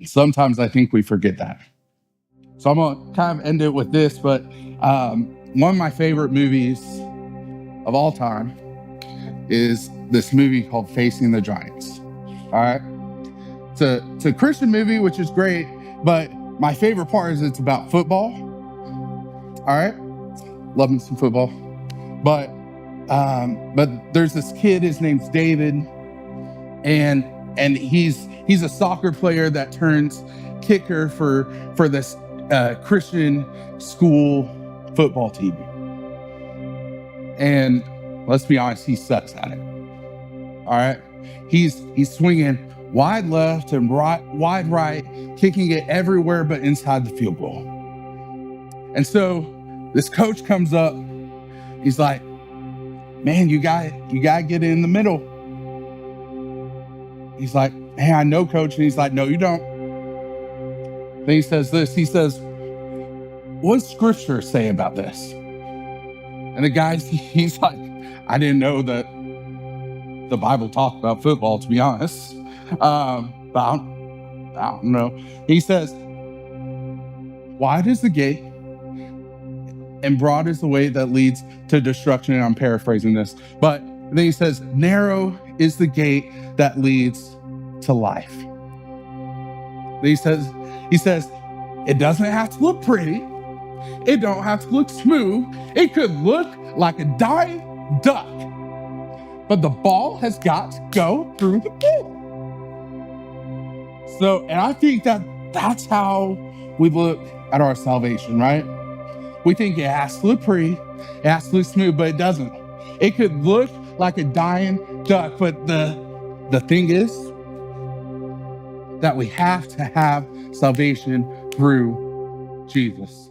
Sometimes I think we forget that. So I'm going to kind of end it with this, but one of my favorite movies of all time is this movie called Facing the Giants. All right. It's a Christian movie, which is great, but my favorite part is it's about football. All right. Love me some football. But there's this kid, his name's David, and he's a soccer player that turns kicker for this Christian school football team. And let's be honest, he sucks at it. All right. He's swinging wide left and wide right, kicking it everywhere but inside the field goal. And so this coach comes up. He's like, man, you got to get in the middle. He's like, hey, I know, coach. And he's like, no, you don't. Then he says this. He says, what does scripture say about this? And the guy, he's like, I didn't know that the Bible talked about football, to be honest. But I don't know. He says, wide is the gate and broad is the way that leads to destruction. And I'm paraphrasing this. But then he says, narrow is the gate that leads to life. Then he says, it doesn't have to look pretty. It don't have to look smooth. It could look like a dying duck. But the ball has got to go through the pool. So, and I think that's how we look at our salvation, right? We think it has to look pretty, it has to look smooth, but it doesn't. It could look like a dying duck, but the thing is that we have to have salvation through Jesus.